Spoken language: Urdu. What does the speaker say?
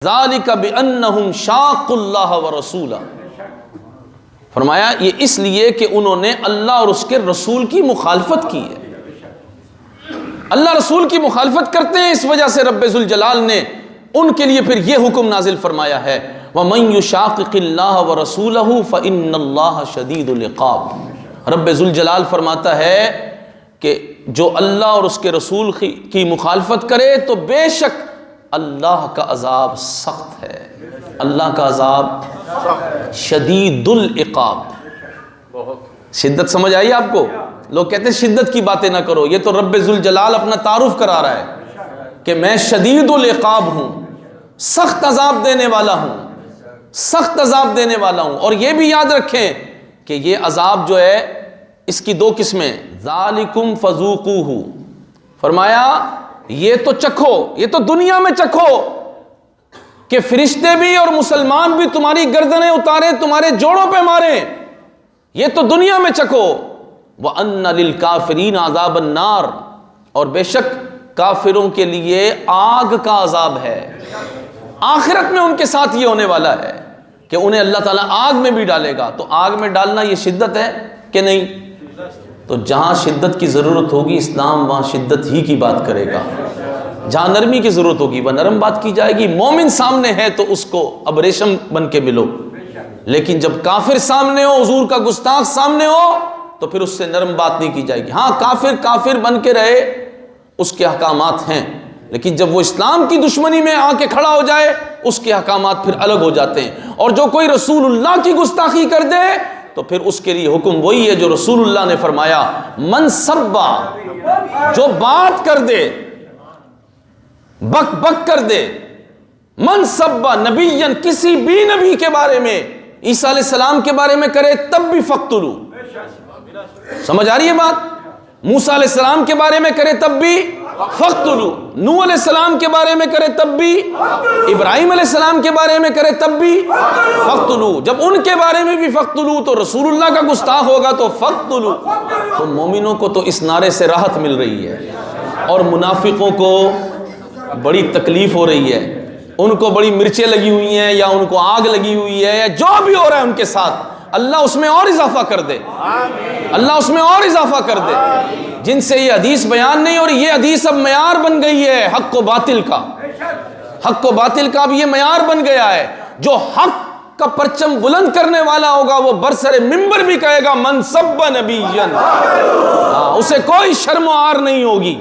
ذالک بأنہم شاقوا اللہ ورسولہ، فرمایا یہ اس لیے کہ انہوں نے اللہ اور اس کے رسول کی مخالفت کی ہے۔ اللہ رسول کی مخالفت کرتے ہیں، اس وجہ سے رب ذوالجلال نے ان کے لیے پھر یہ حکم نازل فرمایا ہے وَمَن يُشَاقِقِ اللَّهَ وَرَسُولَهُ فَإِنَّ اللَّهَ شَدِيدُ الْعِقَابِ۔ رب ذوالجلال فرماتا ہے کہ جو اللہ اور اس کے رسول کی مخالفت کرے تو بے شک اللہ کا عذاب سخت ہے، اللہ کا عذاب شدید العقاب۔ شدت سمجھ آئی آپ کو؟ لوگ کہتے ہیں شدت کی باتیں نہ کرو، یہ تو رب ذوالجلال اپنا تعارف کرا رہا ہے کہ میں شدید العقاب ہوں، سخت عذاب دینے والا ہوں، سخت عذاب دینے والا ہوں۔ اور یہ بھی یاد رکھیں کہ یہ عذاب جو ہے اس کی دو قسمیں، ذالکم فذوقوہ، فرمایا یہ تو چکھو، یہ تو دنیا میں چکھو کہ فرشتے بھی اور مسلمان بھی تمہاری گردنیں اتاریں، تمہارے جوڑوں پہ ماریں، یہ تو دنیا میں چکھو۔ وَأَنَّ لِلْكَافِرِينَ عَذَابَ النَّارِ، اور بے شک کافروں کے لیے آگ کا عذاب ہے، آخرت میں ان کے ساتھ یہ ہونے والا ہے کہ انہیں اللہ تعالیٰ آگ میں بھی ڈالے گا۔ تو آگ میں ڈالنا یہ شدت ہے کہ نہیں؟ تو جہاں شدت کی ضرورت ہوگی اسلام وہاں شدت ہی کی بات کرے گا، جہاں نرمی کی ضرورت ہوگی وہ نرم بات کی جائے گی۔ مومن سامنے ہے تو اس کو اب ریشم بن کے ملو، لیکن جب کافر سامنے ہو، حضور کا گستاخ سامنے ہو، تو پھر اس سے نرم بات نہیں کی جائے گی۔ ہاں کافر بن کے رہے، اس کے احکامات ہیں، لیکن جب وہ اسلام کی دشمنی میں آ کے کھڑا ہو جائے اس کے احکامات پھر الگ ہو جاتے ہیں۔ اور جو کوئی رسول اللہ کی گستاخی کر دے تو پھر اس کے لیے حکم وہی ہے جو رسول اللہ نے فرمایا، من سبا، جو بات کر دے، بک بک کر دے، من سبا نبیًا، کسی بھی نبی کے بارے میں، عیسیٰ علیہ السلام کے بارے میں کرے تب بھی فقتلو، سمجھ آ رہی ہے بات؟ موسیٰ علیہ السلام کے بارے میں کرے تب بھی فقتلو، نوح علیہ السلام کے بارے میں کرے تب بھی، ابراہیم علیہ السلام کے بارے میں کرے تب بھی فقتلو۔ جب ان کے بارے میں بھی فقتلو تو رسول اللہ کا گستاخ ہوگا تو فقتلو۔ تو مومنوں کو تو اس نعرے سے راحت مل رہی ہے، اور منافقوں کو بڑی تکلیف ہو رہی ہے، ان کو بڑی مرچیں لگی ہوئی ہیں یا ان کو آگ لگی ہوئی ہے یا جو بھی ہو رہا ہے ان کے ساتھ، اللہ اس میں اور اضافہ کر دے، اللہ اس میں اور اضافہ کر دے، جن سے یہ حدیث بیان نہیں، اور یہ حدیث اب معیار بن گئی ہے حق و باطل کا، حق و باطل کا اب یہ معیار بن گیا ہے۔ جو حق کا پرچم بلند کرنے والا ہوگا وہ برسر منبر بھی کہے گا من سب نبیًا، اسے کوئی شرم و عار نہیں ہوگی۔